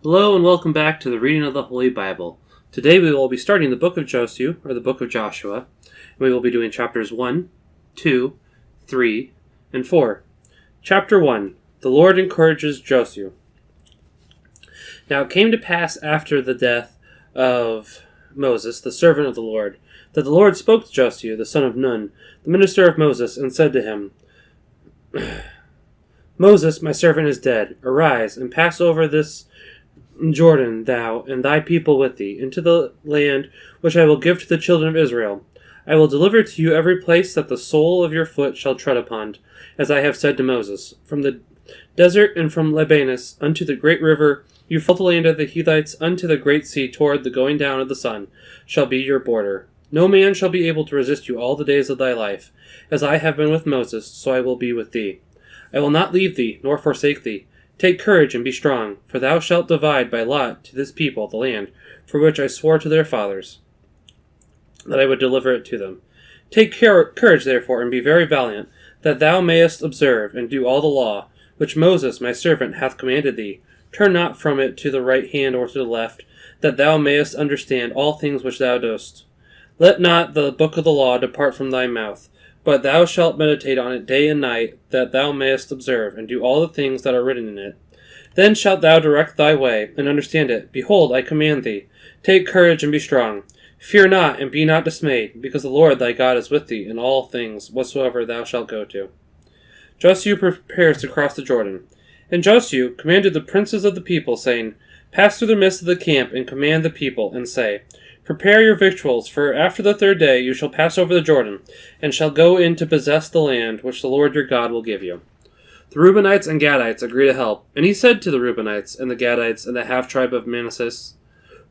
Hello and welcome back to the reading of the Holy Bible. Today we will be starting the book of Josue, or the book of Joshua, and we will be doing chapters 1, 2, 3, and 4. Chapter 1. The Lord encourages Josue. Now it came to pass after the death of Moses, the servant of the Lord, that the Lord spoke to Josue, the son of Nun, the minister of Moses, and said to him, Moses, my servant, is dead. Arise, and pass over this Jordan, thou and thy people with thee, into the land which I will give to the children of Israel. I will deliver to you every place that the sole of your foot shall tread upon, as I have said to Moses. From the desert and from Libanus unto the great river, you from the land of the Hittites unto the great sea toward the going down of the sun, shall be your border. No man shall be able to resist you all the days of thy life. As I have been with Moses, so I will be with thee. I will not leave thee, nor forsake thee. Take courage and be strong, for thou shalt divide by lot to this people the land for which I swore to their fathers, that I would deliver it to them. Take courage, therefore, and be very valiant, that thou mayest observe and do all the law, which Moses my servant hath commanded thee. Turn not from it to the right hand or to the left, that thou mayest understand all things which thou dost. Let not the book of the law depart from thy mouth, but thou shalt meditate on it day and night, that thou mayest observe, and do all the things that are written in it. Then shalt thou direct thy way, and understand it. Behold, I command thee. Take courage and be strong. Fear not, and be not dismayed, because the Lord thy God is with thee in all things whatsoever thou shalt go to. Josue prepares to cross the Jordan. And Josue commanded the princes of the people, saying, Pass through the midst of the camp, and command the people, and say, Prepare your victuals, for after the third day you shall pass over the Jordan, and shall go in to possess the land which the Lord your God will give you. The Reubenites and Gadites agree to help, and he said to the Reubenites and the Gadites and the half-tribe of Manasseh,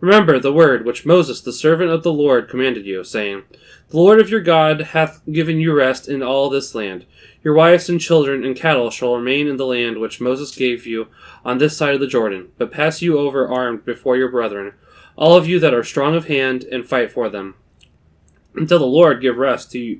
Remember the word which Moses the servant of the Lord commanded you, saying, The Lord of your God hath given you rest in all this land. Your wives and children and cattle shall remain in the land which Moses gave you on this side of the Jordan, but pass you over armed before your brethren, all of you that are strong of hand, and fight for them, until the Lord give rest to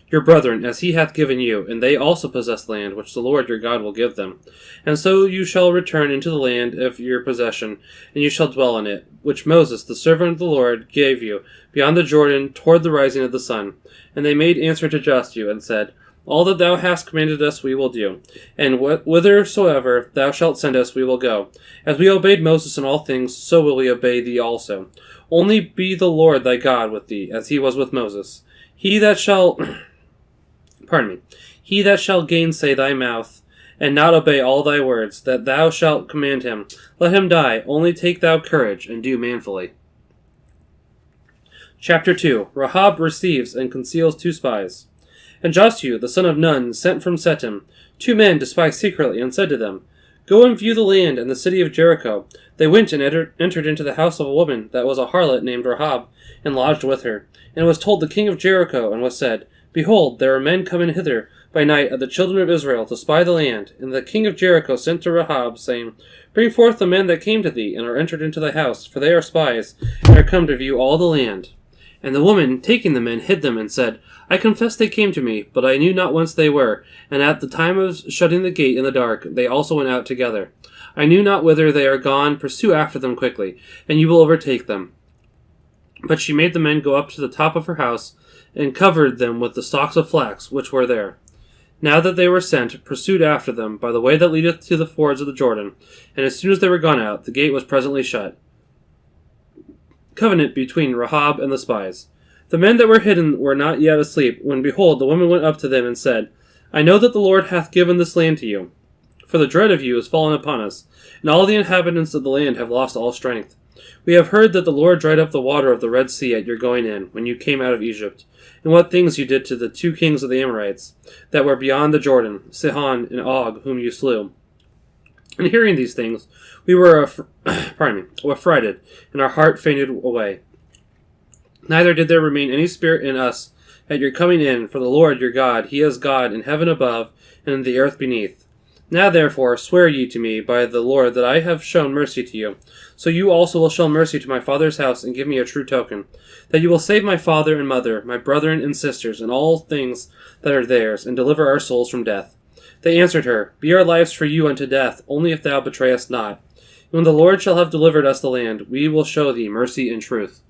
your brethren, as he hath given you, and they also possess land which the Lord your God will give them. And so you shall return into the land of your possession, and you shall dwell in it, which Moses, the servant of the Lord, gave you, beyond the Jordan, toward the rising of the sun. And they made answer to Josue, and said, All that thou hast commanded us we will do, and whithersoever thou shalt send us we will go. As we obeyed Moses in all things, so will we obey thee also. Only be the Lord thy God with thee, as he was with Moses. He that shall gainsay thy mouth, and not obey all thy words, that thou shalt command him, let him die. Only take thou courage, and do manfully. Chapter 2. Rahab receives and conceals two spies. And Josue, the son of Nun, sent from Shittim 2 men to spy secretly, and said to them, Go and view the land and the city of Jericho. They went and entered into the house of a woman that was a harlot named Rahab, and lodged with her. And it was told the king of Jericho, and was said, Behold, there are men come in hither by night of the children of Israel to spy the land. And the king of Jericho sent to Rahab, saying, Bring forth the men that came to thee, and are entered into thy house, for they are spies, and are come to view all the land. And the woman, taking the men, hid them, and said, I confess they came to me, but I knew not whence they were, and at the time of shutting the gate in the dark, they also went out together. I knew not whither they are gone, pursue after them quickly, and you will overtake them. But she made the men go up to the top of her house, and covered them with the stalks of flax which were there. Now that they were sent, pursued after them by the way that leadeth to the fords of the Jordan, and as soon as they were gone out, the gate was presently shut. Covenant between Rahab and the spies. The men that were hidden were not yet asleep, when behold, the woman went up to them and said, I know that the Lord hath given this land to you, for the dread of you is fallen upon us, and all the inhabitants of the land have lost all strength. We have heard that the Lord dried up the water of the Red Sea at your going in, when you came out of Egypt, and what things you did to the 2 kings of the Amorites, that were beyond the Jordan, Sihon and Og, whom you slew. And hearing these things, we were affrighted, and our heart fainted away. Neither did there remain any spirit in us at your coming in, for the Lord your God, he is God in heaven above, and in the earth beneath. Now therefore swear ye to me by the Lord that I have shown mercy to you, so you also will show mercy to my father's house, and give me a true token, that you will save my father and mother, my brethren and sisters, and all things that are theirs, and deliver our souls from death. They answered her, Be our lives for you unto death, only if thou betray us not. When the Lord shall have delivered us the land, we will show thee mercy and truth.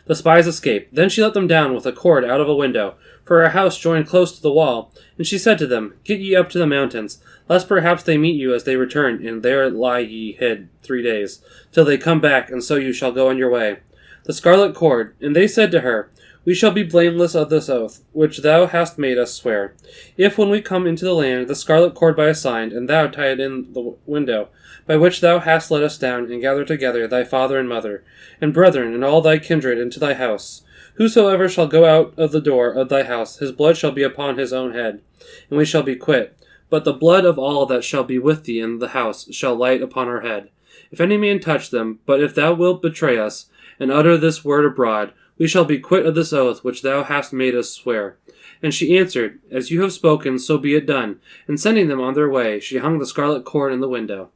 The spies escaped. Then she let them down with a cord out of a window, for her house joined close to the wall. And she said to them, Get ye up to the mountains, lest perhaps they meet you as they return, and there lie ye hid 3 days, till they come back, and so you shall go on your way. The scarlet cord. And they said to her, We shall be blameless of this oath, which thou hast made us swear. If when we come into the land, the scarlet cord by a sign, and thou tie it in the window, by which thou hast let us down, and gather together thy father and mother, and brethren, and all thy kindred into thy house. Whosoever shall go out of the door of thy house, his blood shall be upon his own head, and we shall be quit. But the blood of all that shall be with thee in the house shall light upon our head. If any man touch them, but if thou wilt betray us, and utter this word abroad, we shall be quit of this oath which thou hast made us swear. And she answered, As you have spoken, so be it done. And sending them on their way, she hung the scarlet cord in the window.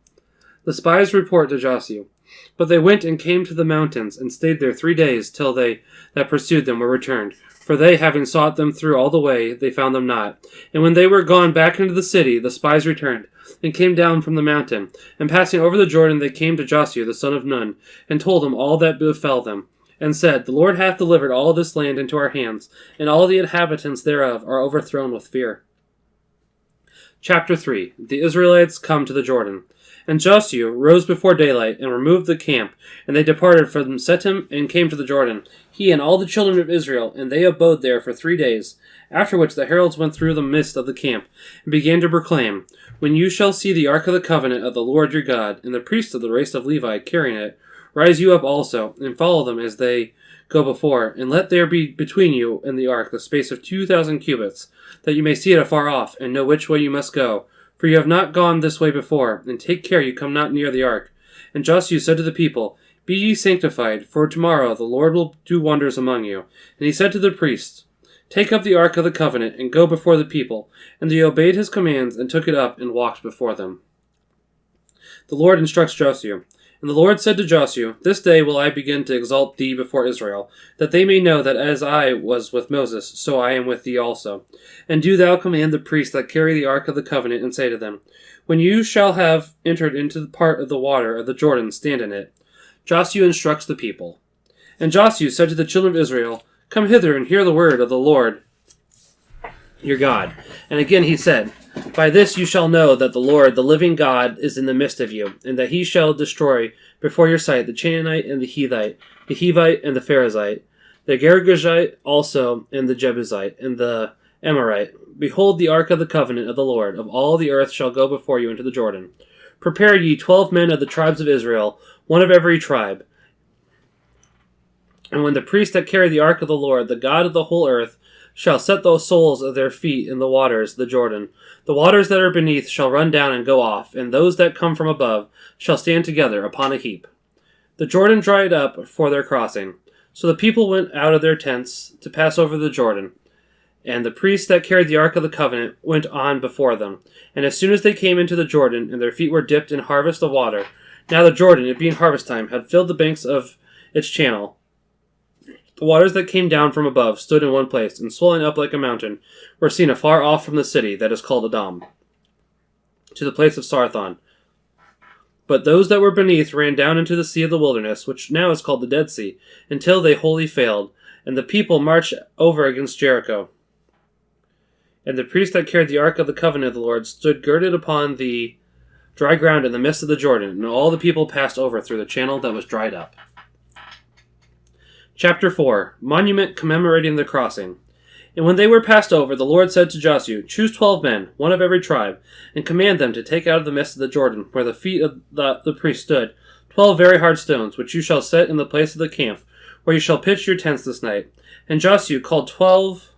The spies report to Josue. But they went and came to the mountains, and stayed there 3 days, till they that pursued them were returned. For they, having sought them through all the way, they found them not. And when they were gone back into the city, the spies returned, and came down from the mountain. And passing over the Jordan, they came to Josue the son of Nun, and told him all that befell them, and said, The Lord hath delivered all this land into our hands, and all the inhabitants thereof are overthrown with fear. Chapter 3. The Israelites come to the Jordan. And Josue rose before daylight, and removed the camp, and they departed from Shittim, and came to the Jordan, he and all the children of Israel, and they abode there for 3 days. After which the heralds went through the midst of the camp, and began to proclaim, When you shall see the ark of the covenant of the Lord your God, and the priests of the race of Levi carrying it, rise you up also, and follow them as they go before, and let there be between you and the ark the space of 2,000 cubits, that you may see it afar off, and know which way you must go. For you have not gone this way before, and take care you come not near the ark. And Josue said to the people, Be ye sanctified, for tomorrow the Lord will do wonders among you. And he said to the priests, Take up the ark of the covenant, and go before the people. And they obeyed his commands, and took it up, and walked before them. The Lord instructs Josue. And the Lord said to Josue, This day will I begin to exalt thee before Israel, that they may know that as I was with Moses, so I am with thee also. And do thou command the priests that carry the ark of the covenant, and say to them, When you shall have entered into the part of the water of the Jordan, stand in it. Josue instructs the people. And Josue said to the children of Israel, Come hither and hear the word of the Lord your God. And again he said, By this you shall know that the Lord, the living God, is in the midst of you, and that he shall destroy before your sight the Canaanite and the Hethite, the Hivite and the Perizzite, the Girgashite also, and the Jebusite, and the Amorite. Behold, the ark of the covenant of the Lord of all the earth shall go before you into the Jordan. Prepare ye 12 men of the tribes of Israel, one of every tribe. And when the priests that carry the ark of the Lord, the God of the whole earth, shall set the soles of their feet in the waters, the Jordan, the waters that are beneath shall run down and go off, and those that come from above shall stand together upon a heap. The Jordan dried up for their crossing. So the people went out of their tents to pass over the Jordan. And the priests that carried the ark of the covenant went on before them. And as soon as they came into the Jordan, and their feet were dipped in harvest of water, now the Jordan, it being harvest time, had filled the banks of its channel. The waters that came down from above stood in one place, and swelling up like a mountain, were seen afar off from the city that is called Edom, to the place of Sarthon. But those that were beneath ran down into the sea of the wilderness, which now is called the Dead Sea, until they wholly failed, and the people marched over against Jericho. And the priest that carried the ark of the covenant of the Lord stood girded upon the dry ground in the midst of the Jordan, and all the people passed over through the channel that was dried up. Chapter 4. Monument commemorating the crossing. And when they were passed over, the Lord said to Josue, Choose 12 men, one of every tribe, and command them to take out of the midst of the Jordan, where the feet of the priest stood, 12 very hard stones, which you shall set in the place of the camp, where you shall pitch your tents this night. And Josue called 12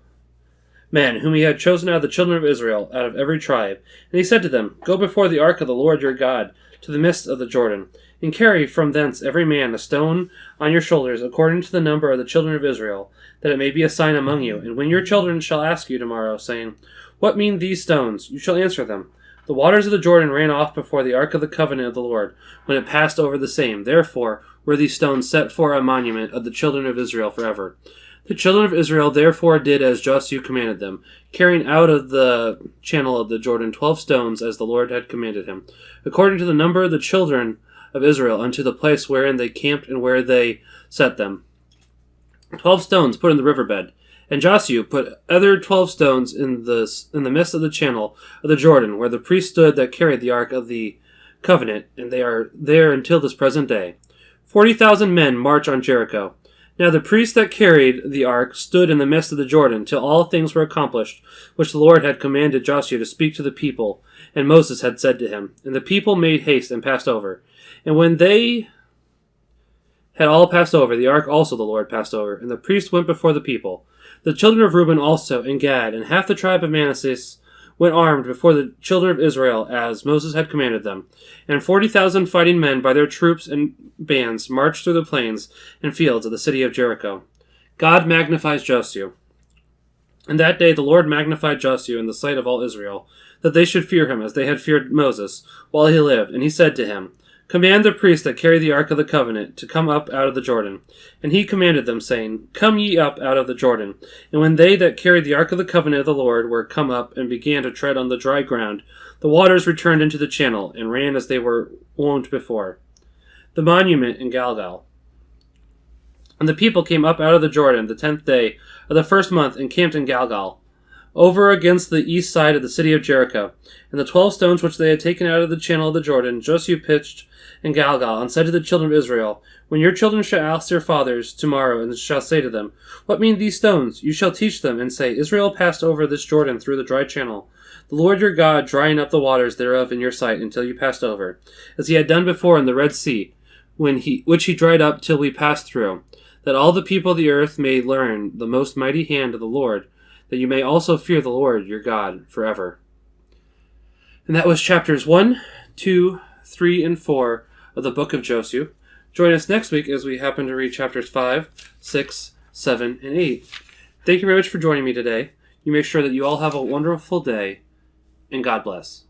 men, whom he had chosen out of the children of Israel, out of every tribe. And he said to them, Go before the ark of the Lord your God, to the midst of the Jordan, and carry from thence every man a stone on your shoulders, according to the number of the children of Israel, that it may be a sign among you. And when your children shall ask you tomorrow, saying, What mean these stones? You shall answer them, The waters of the Jordan ran off before the ark of the covenant of the Lord, when it passed over the same. Therefore were these stones set for a monument of the children of Israel forever. The children of Israel therefore did as Josue commanded them, carrying out of the channel of the Jordan 12 stones as the Lord had commanded him, according to the number of the children of Israel, unto the place wherein they camped and where they set them. 12 stones put in the riverbed. And Josue put other 12 stones in the midst of the channel of the Jordan, where the priest stood that carried the ark of the covenant, and they are there until this present day. 40,000 men march on Jericho. Now the priest that carried the ark stood in the midst of the Jordan till all things were accomplished, which the Lord had commanded Josue to speak to the people, and Moses had said to him. And the people made haste and passed over. And when they had all passed over, the ark also the Lord passed over, and the priest went before the people. The children of Reuben also, and Gad, and half the tribe of Manasseh went armed before the children of Israel, as Moses had commanded them. And 40,000 fighting men by their troops and bands marched through the plains and fields of the city of Jericho. God magnifies Josue. And that day the Lord magnified Josue in the sight of all Israel, that they should fear him as they had feared Moses, while he lived. And he said to him, Command the priests that carry the ark of the covenant to come up out of the Jordan. And he commanded them, saying, Come ye up out of the Jordan. And when they that carried the ark of the covenant of the Lord were come up and began to tread on the dry ground, the waters returned into the channel, and ran as they were wont before. The monument in Galgal. And the people came up out of the Jordan the 10th day of the first month, and camped in Galgal, over against the east side of the city of Jericho. And the 12 stones which they had taken out of the channel of the Jordan, Josue pitched in Galgal, and said to the children of Israel, When your children shall ask their fathers tomorrow, and shall say to them, What mean these stones? You shall teach them, and say, Israel passed over this Jordan through the dry channel, the Lord your God drying up the waters thereof in your sight until you passed over, as he had done before in the Red Sea, which he dried up till we passed through, that all the people of the earth may learn the most mighty hand of the Lord, that you may also fear the Lord your God forever. And that was chapters 1, 2, 3, and 4 of the book of Josue. Join us next week as we happen to read chapters 5, 6, 7, and 8. Thank you very much for joining me today. You make sure that you all have a wonderful day, and God bless.